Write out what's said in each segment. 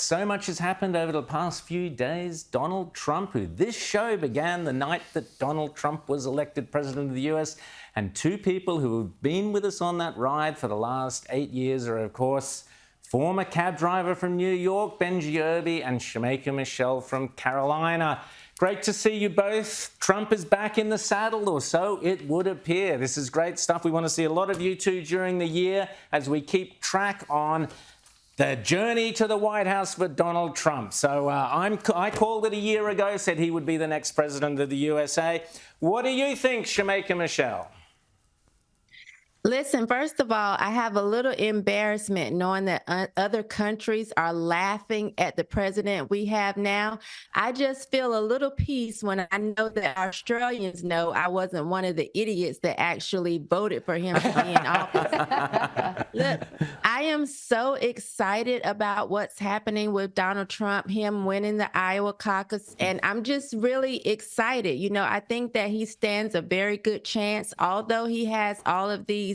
So much has happened over the past few days. Donald Trump, who this show began the night that Donald Trump was elected president of the US, and two people who have been with us on that ride for the last 8 years are, of course, former cab driver from New York, Benji Irby, and Shemeka Michelle from Carolina. Great to see you both. Trump is back in the saddle, or so it would appear. This is great stuff. We want to see a lot of you two during the year as we keep track on the journey to the White House for Donald Trump. So I called it a year ago, said he would be the next president of the USA. What do you think, Shemeka Michelle? Listen, first of all, I have a little embarrassment knowing that other countries are laughing at the president we have now. I just feel a little peace when I know that Australians know I wasn't one of the idiots that actually voted for him to be in office. Look, I am so excited about what's happening with Donald Trump, him winning the Iowa caucus, and I'm just really excited. You know, I think that he stands a very good chance, although he has all of these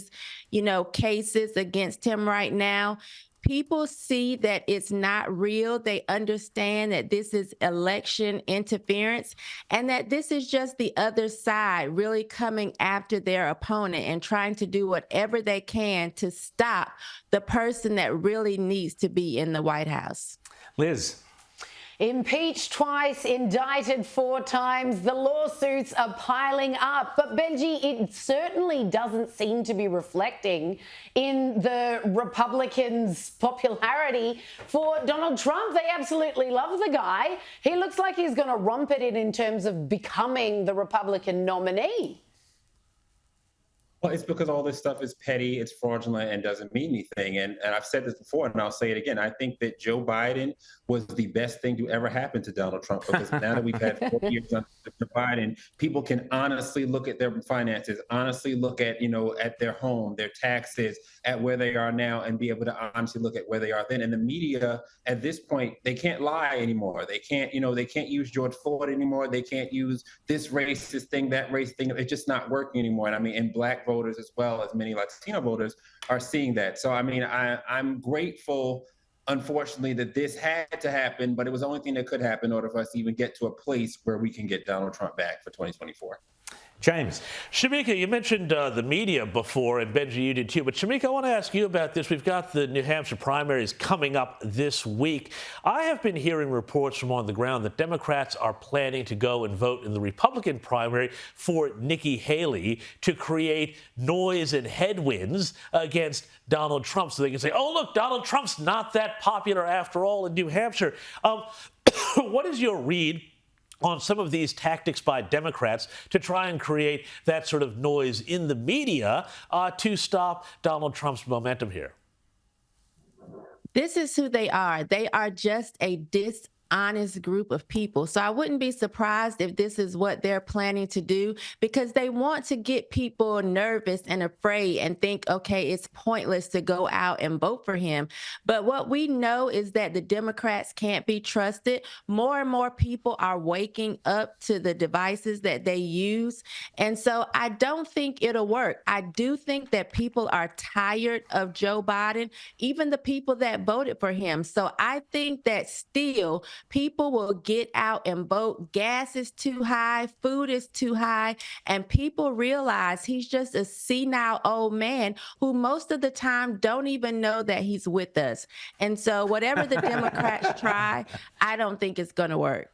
cases against him right now. People see that it's not real. They understand that this is election interference and that this is just the other side really coming after their opponent and trying to do whatever they can to stop the person that really needs to be in the White House. Liz. Impeached twice, indicted 4 times. The lawsuits are piling up. But Benji, it certainly doesn't seem to be reflecting in the Republicans' popularity for Donald Trump. They absolutely love the guy. He looks like he's going to romp it in terms of becoming the Republican nominee. Well, it's because all this stuff is petty, it's fraudulent, and doesn't mean anything. And I've said this before, and I'll say it again. I think that Joe Biden was the best thing to ever happen to Donald Trump, because now that we've had 4 years under Biden, people can honestly look at their finances, honestly look at, at their home, their taxes, at where they are now, and be able to honestly look at where they are then. And the media, at this point, they can't lie anymore. They can't, they can't use George Floyd anymore. They can't use this racist thing, that race thing. It's just not working anymore. And I mean, and black voters, as well as many Latino voters, are seeing that. So, I mean, I'm grateful, unfortunately, that this had to happen, but it was the only thing that could happen in order for us to even get to a place where we can get Donald Trump back for 2024. James. Shemeka, you mentioned the media before, and Benji, you did too. But Shemeka, I want to ask you about this. We've got the New Hampshire primaries coming up this week. I have been hearing reports from on the ground that Democrats are planning to go and vote in the Republican primary for Nikki Haley to create noise and headwinds against Donald Trump, so they can say, oh, look, Donald Trump's not that popular after all in New Hampshire. What is your read on some of these tactics by Democrats to try and create that sort of noise in the media to stop Donald Trump's momentum here? This is who they are. They are just a dishonest group of people. So I wouldn't be surprised if this is what they're planning to do, because they want to get people nervous and afraid and think, okay, it's pointless to go out and vote for him. But what we know is that the Democrats can't be trusted. More and more people are waking up to the devices that they use. And so I don't think it'll work. I do think that people are tired of Joe Biden, even the people that voted for him. So I think that still people will get out and vote. Gas is too high, food is too high, and people realize he's just a senile old man who most of the time don't even know that he's with us. And so whatever the Democrats try, I don't think it's going to work.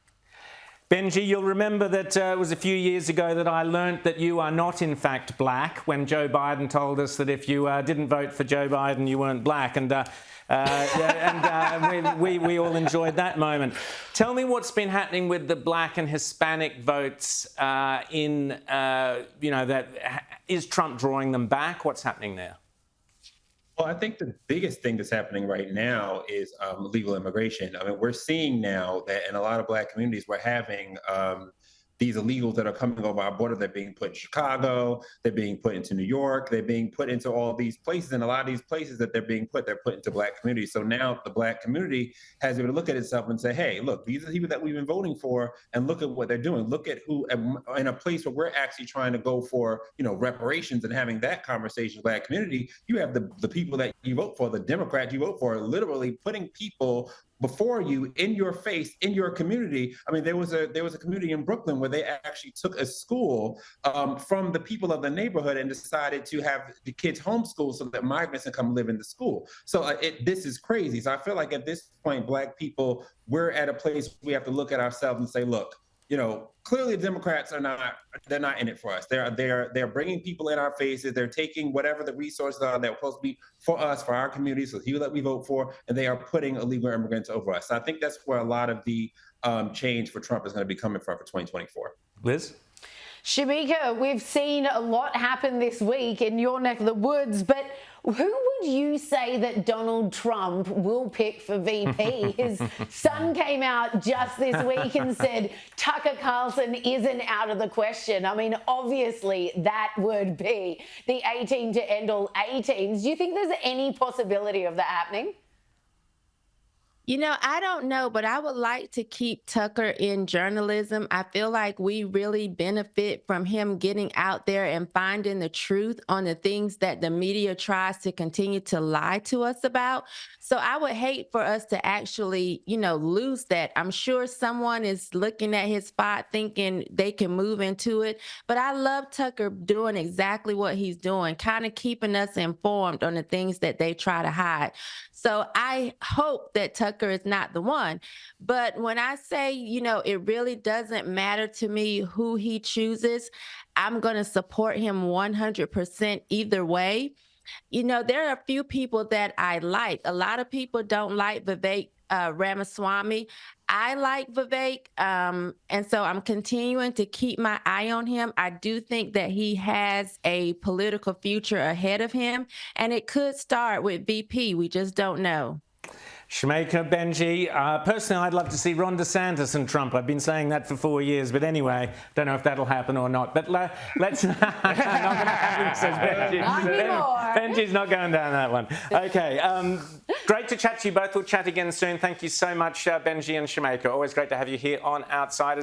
Benji, you'll remember that it was a few years ago that I learnt that you are not, in fact, black, when Joe Biden told us that if you didn't vote for Joe Biden, you weren't black. And we all enjoyed that moment. Tell me what's been happening with the black and Hispanic votes is Trump drawing them back? What's happening there? Well, I think the biggest thing that's happening right now is legal immigration. I mean, we're seeing now that in a lot of black communities, we're having these illegals that are coming over our border. They're being put in Chicago, they're being put into New York, they're being put into all these places. And a lot of these places that they're put into black communities. So now the black community has to look at itself and say, hey, look, these are people that we've been voting for, and look at what they're doing. Look at who, in a place where we're actually trying to go for, reparations and having that conversation with the black community, you have the people that you vote for, the Democrats you vote for, literally putting people before you, in your face, in your community. I mean, there was a community in Brooklyn where they actually took a school from the people of the neighborhood and decided to have the kids homeschooled so that migrants can come live in the school. So this is crazy. So I feel like at this point, Black people, we're at a place we have to look at ourselves and say, look, clearly the Democrats they're not in it for us. They're bringing people in our faces. They're taking whatever the resources are that were supposed to be for us, for our community, so people that we vote for, and they are putting illegal immigrants over us. So I think that's where a lot of the change for Trump is going to be coming from for 2024. Liz? Shemeka, we've seen a lot happen this week in your neck of the woods, but who would you say that Donald Trump will pick for VP? His son came out just this week and said Tucker Carlson isn't out of the question. I mean, obviously, that would be the 18 to end all 18s. Do you think there's any possibility of that happening? I don't know, but I would like to keep Tucker in journalism. I feel like we really benefit from him getting out there and finding the truth on the things that the media tries to continue to lie to us about. So I would hate for us to actually, lose that. I'm sure someone is looking at his spot thinking they can move into it. But I love Tucker doing exactly what he's doing, kind of keeping us informed on the things that they try to hide. So I hope that Tucker is not the one. But when I say, it really doesn't matter to me who he chooses, I'm going to support him 100% either way. There are a few people that I like. A lot of people don't like Vivek Ramaswamy. I like Vivek, and so I'm continuing to keep my eye on him. I do think that he has a political future ahead of him, and it could start with VP. We just don't know. Shemeka, Benji, personally, I'd love to see Ron DeSantis and Trump. I've been saying that for 4 years, but anyway, don't know if that'll happen or not. But let's not going to happen, says Benji. Not anymore. Benji's not going down that one. Okay, great to chat to you both. We'll chat again soon. Thank you so much, Benji and Shemeka. Always great to have you here on Outsiders.